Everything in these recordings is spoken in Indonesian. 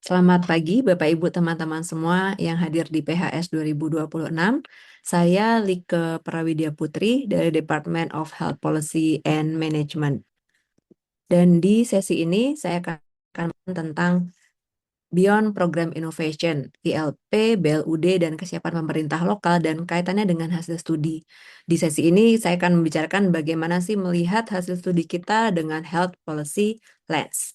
Selamat pagi Bapak Ibu teman-teman semua yang hadir di PHS 2026. Saya Like Prawidya Putri dari Department of Health Policy and Management. Dan di sesi ini saya akan tentang Beyond Program Innovation, ILP, BLUD, dan kesiapan pemerintah lokal dan kaitannya dengan hasil studi. Di sesi ini saya akan membicarakan bagaimana sih melihat hasil studi kita dengan health policy lens.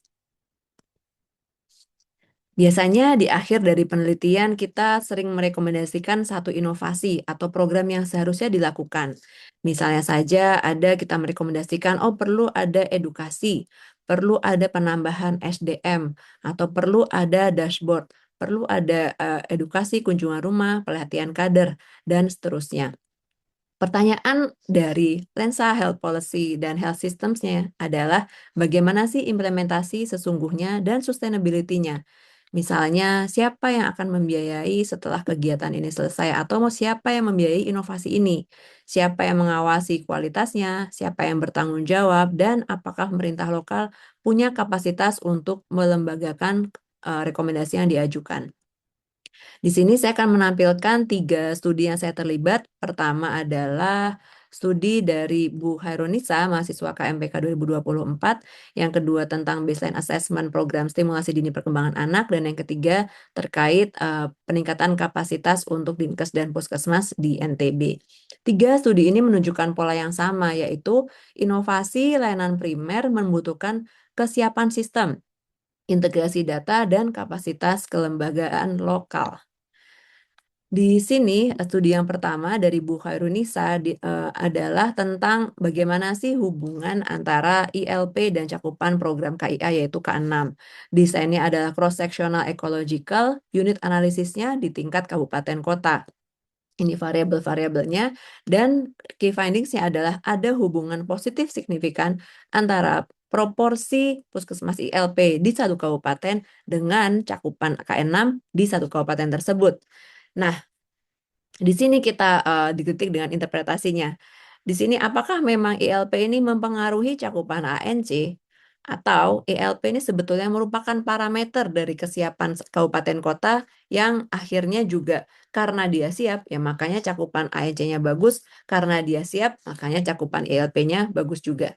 Biasanya di akhir dari penelitian kita sering merekomendasikan satu inovasi atau program yang seharusnya dilakukan. Misalnya saja kita merekomendasikan, perlu ada edukasi, perlu ada penambahan SDM, atau perlu ada dashboard, perlu ada edukasi kunjungan rumah, pelatihan kader, dan seterusnya. Pertanyaan dari lensa health policy dan health systems-nya adalah bagaimana sih implementasi sesungguhnya dan sustainability-nya. Misalnya, siapa yang akan membiayai setelah kegiatan ini selesai atau siapa yang membiayai inovasi ini? Siapa yang mengawasi kualitasnya, siapa yang bertanggung jawab, dan apakah pemerintah lokal punya kapasitas untuk melembagakan rekomendasi yang diajukan. Di sini saya akan menampilkan 3 studi yang saya terlibat. Pertama adalah studi dari Bu Hairunisa, mahasiswa KMPK 2024. Yang kedua tentang baseline assessment program stimulasi dini perkembangan anak. Dan yang ketiga terkait peningkatan kapasitas untuk Dinkes dan Puskesmas di NTB. 3 studi ini menunjukkan pola yang sama, yaitu inovasi layanan primer membutuhkan kesiapan sistem, integrasi data, dan kapasitas kelembagaan lokal. Di sini, studi yang pertama dari Bu Khairunisa adalah tentang bagaimana sih hubungan antara ILP dan cakupan program KIA yaitu K6. Desainnya adalah cross-sectional ecological, unit analisisnya di tingkat kabupaten kota. Ini variabel-variabelnya, dan key findings-nya adalah ada hubungan positif signifikan antara proporsi puskesmas ILP di satu kabupaten dengan cakupan K6 di satu kabupaten tersebut. Nah, di sini kita dikritik dengan interpretasinya. Di sini apakah memang ILP ini mempengaruhi cakupan ANC atau ILP ini sebetulnya merupakan parameter dari kesiapan kabupaten kota yang akhirnya juga karena dia siap ya makanya cakupan ANC-nya bagus, karena dia siap makanya cakupan ILP-nya bagus juga.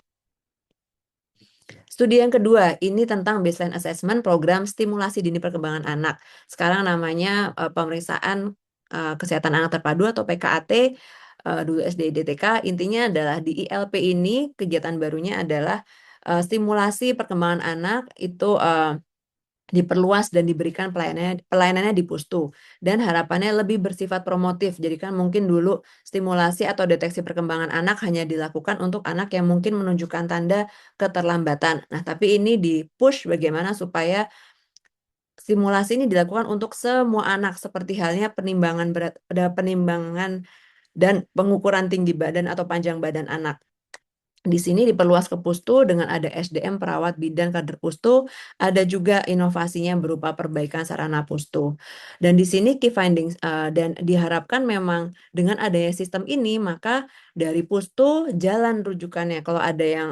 Studi yang kedua, ini tentang baseline assessment program stimulasi dini perkembangan anak. Sekarang namanya pemeriksaan kesehatan anak terpadu atau PKAT, dulu SDIDTK. Intinya adalah di ILP ini kegiatan barunya adalah stimulasi perkembangan anak itu diperluas dan diberikan pelayanannya di Pustu, dan harapannya lebih bersifat promotif. Jadi kan mungkin dulu stimulasi atau deteksi perkembangan anak hanya dilakukan untuk anak yang mungkin menunjukkan tanda keterlambatan. Nah, tapi ini di-push bagaimana supaya stimulasi ini dilakukan untuk semua anak, seperti halnya penimbangan berat, penimbangan dan pengukuran tinggi badan atau panjang badan anak. Di sini diperluas ke Pustu dengan ada SDM perawat bidan kader Pustu, ada juga inovasinya berupa perbaikan sarana Pustu. Dan di sini key findings dan diharapkan memang dengan adanya sistem ini maka dari Pustu jalan rujukannya. Kalau ada yang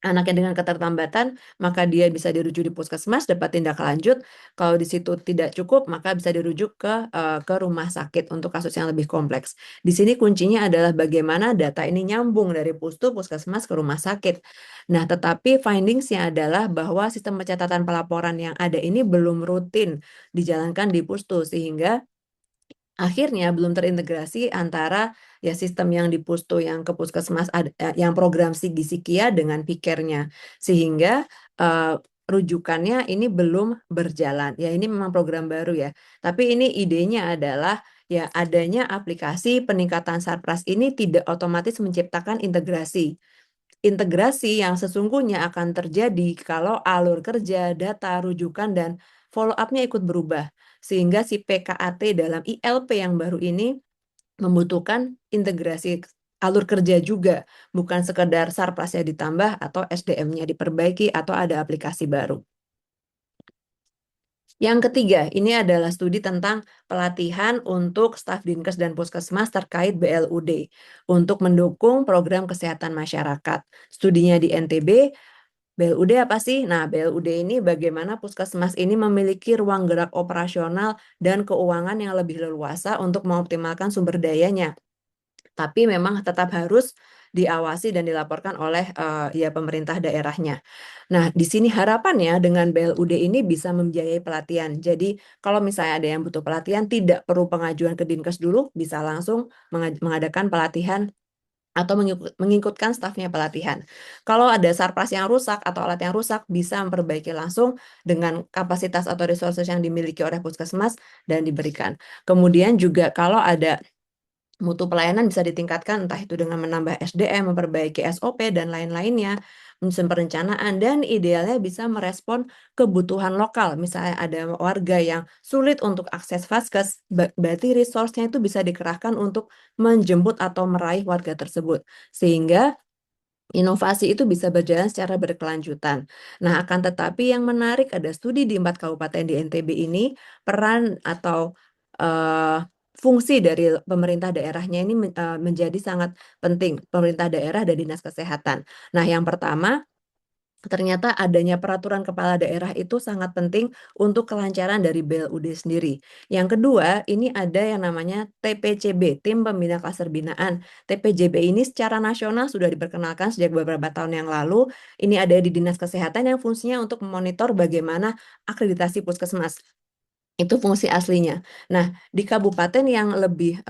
anaknya dengan keterlambatan, maka dia bisa dirujuk di puskesmas, dapat tindak lanjut. Kalau di situ tidak cukup, maka bisa dirujuk ke rumah sakit untuk kasus yang lebih kompleks. Di sini kuncinya adalah bagaimana data ini nyambung dari Pustu, puskesmas ke rumah sakit. Nah, tetapi findings-nya adalah bahwa sistem pencatatan pelaporan yang ada ini belum rutin dijalankan di Pustu, sehingga akhirnya belum terintegrasi antara ya sistem yang di Pustu yang ke puskesmas yang program Sigi-Sikia dengan Pikernya, sehingga rujukannya ini belum berjalan. Ya ini memang program baru ya. Tapi ini idenya adalah ya adanya aplikasi peningkatan Sarpras ini tidak otomatis menciptakan integrasi. Integrasi yang sesungguhnya akan terjadi kalau alur kerja, data, rujukan, dan follow up-nya ikut berubah. Sehingga si PKAT dalam ILP yang baru ini membutuhkan integrasi alur kerja juga, bukan sekedar Sarprasnya ditambah atau SDM-nya diperbaiki atau ada aplikasi baru. Yang ketiga, ini adalah studi tentang pelatihan untuk staf Dinkes dan Puskesmas terkait BLUD untuk mendukung program kesehatan masyarakat. Studinya di NTB, BLUD apa sih? Nah, BLUD ini bagaimana puskesmas ini memiliki ruang gerak operasional dan keuangan yang lebih leluasa untuk mengoptimalkan sumber dayanya. Tapi memang tetap harus diawasi dan dilaporkan oleh ya pemerintah daerahnya. Nah, di sini harapannya dengan BLUD ini bisa membiayai pelatihan. Jadi, kalau misalnya ada yang butuh pelatihan, tidak perlu pengajuan ke Dinkes dulu, bisa langsung mengadakan pelatihan atau mengikutkan stafnya pelatihan. Kalau ada sarpras yang rusak atau alat yang rusak, bisa memperbaiki langsung dengan kapasitas atau resources yang dimiliki oleh puskesmas dan diberikan. Kemudian juga kalau ada mutu pelayanan bisa ditingkatkan, entah itu dengan menambah SDM, memperbaiki SOP, dan lain-lainnya, menyusun perencanaan, dan idealnya bisa merespon kebutuhan lokal. Misalnya ada warga yang sulit untuk akses vaskes, berarti resource-nya itu bisa dikerahkan untuk menjemput atau meraih warga tersebut. Sehingga inovasi itu bisa berjalan secara berkelanjutan. Nah, akan tetapi yang menarik ada studi di 4 kabupaten di NTB ini, peran atau fungsi dari pemerintah daerahnya ini menjadi sangat penting, pemerintah daerah dan dinas kesehatan. Nah, yang pertama, ternyata adanya peraturan kepala daerah itu sangat penting untuk kelancaran dari BLUD sendiri. Yang kedua, ini ada yang namanya TPCB, Tim Pembina Klaster Binaan. TPJB ini secara nasional sudah diperkenalkan sejak beberapa tahun yang lalu. Ini ada di Dinas Kesehatan yang fungsinya untuk memonitor bagaimana akreditasi puskesmas. Itu fungsi aslinya. Nah, di kabupaten yang lebih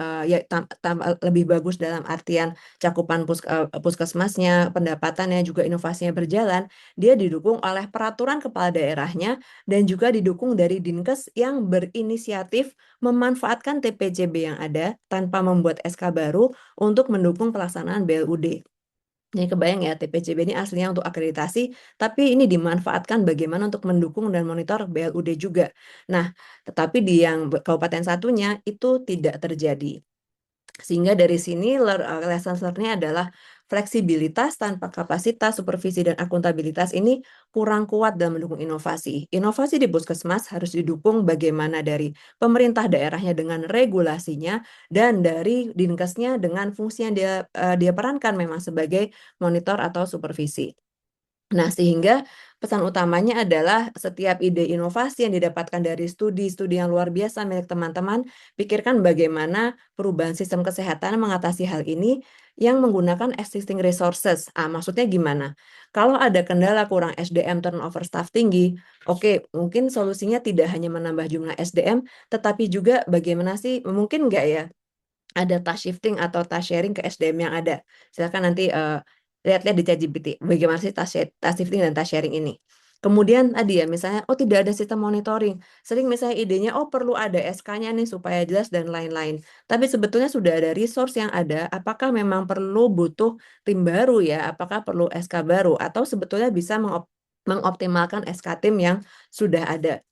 lebih bagus dalam artian cakupan puskesmasnya, pendapatannya juga inovasinya berjalan, dia didukung oleh peraturan kepala daerahnya dan juga didukung dari Dinkes yang berinisiatif memanfaatkan TPCB yang ada tanpa membuat SK baru untuk mendukung pelaksanaan BLUD. Jadi kebayang ya, TPCB ini aslinya untuk akreditasi, tapi ini dimanfaatkan bagaimana untuk mendukung dan monitor BLUD juga. Nah, tetapi di yang kabupaten satunya itu tidak terjadi. Sehingga dari sini lesson learn-nya adalah fleksibilitas tanpa kapasitas, supervisi, dan akuntabilitas ini kurang kuat dalam mendukung inovasi. Inovasi di puskesmas harus didukung bagaimana dari pemerintah daerahnya dengan regulasinya dan dari Dinkesnya dengan fungsi yang dia perankan memang sebagai monitor atau supervisi. Nah, sehingga pesan utamanya adalah setiap ide inovasi yang didapatkan dari studi-studi yang luar biasa milik teman-teman, pikirkan bagaimana perubahan sistem kesehatan mengatasi hal ini yang menggunakan existing resources. Maksudnya gimana? Kalau ada kendala kurang SDM, turnover staff tinggi, oke, mungkin solusinya tidak hanya menambah jumlah SDM, tetapi juga bagaimana sih, mungkin nggak ya, ada task shifting atau task sharing ke SDM yang ada. Silakan nanti lihat-lihat di ChatGPT bagaimana sih task shifting dan task sharing ini. Kemudian tadi ya misalnya, oh tidak ada sistem monitoring. Sering misalnya idenya, oh perlu ada SK-nya nih supaya jelas dan lain-lain. Tapi sebetulnya sudah ada resource yang ada, apakah memang perlu butuh tim baru ya? Apakah perlu SK baru? Atau sebetulnya bisa mengoptimalkan SK tim yang sudah ada.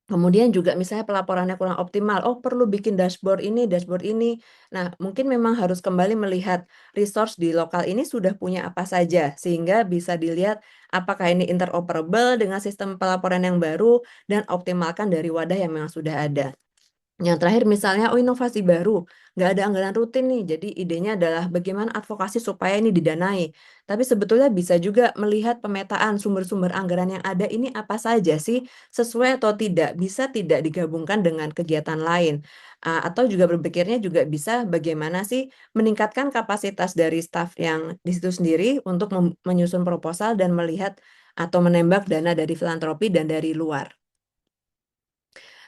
Kemudian juga misalnya pelaporannya kurang optimal, oh perlu bikin dashboard ini, dashboard ini. Nah, mungkin memang harus kembali melihat resource di lokal ini sudah punya apa saja, sehingga bisa dilihat apakah ini interoperable dengan sistem pelaporan yang baru, dan optimalkan dari wadah yang memang sudah ada. Yang terakhir misalnya, oh inovasi baru, nggak ada anggaran rutin nih, jadi idenya adalah bagaimana advokasi supaya ini didanai. Tapi sebetulnya bisa juga melihat pemetaan sumber-sumber anggaran yang ada ini apa saja sih, sesuai atau tidak, bisa tidak digabungkan dengan kegiatan lain. Atau juga berpikirnya juga bisa bagaimana sih meningkatkan kapasitas dari staf yang di situ sendiri untuk menyusun proposal dan melihat atau menembak dana dari filantropi dan dari luar.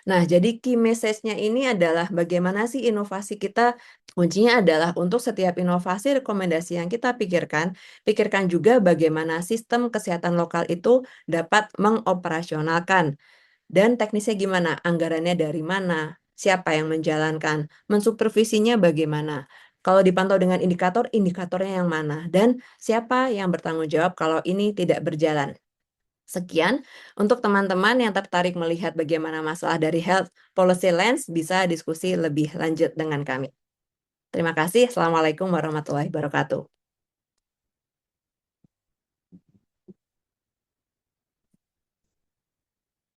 Nah, jadi key message-nya ini adalah bagaimana sih inovasi kita, kuncinya adalah untuk setiap inovasi rekomendasi yang kita pikirkan, pikirkan juga bagaimana sistem kesehatan lokal itu dapat mengoperasionalkan. Dan teknisnya gimana, anggarannya dari mana, siapa yang menjalankan, mensupervisinya bagaimana. Kalau dipantau dengan indikator, indikatornya yang mana, dan siapa yang bertanggung jawab kalau ini tidak berjalan. Sekian, untuk teman-teman yang tertarik melihat bagaimana masalah dari Health Policy Lens, bisa diskusi lebih lanjut dengan kami. Terima kasih. Assalamualaikum warahmatullahi wabarakatuh.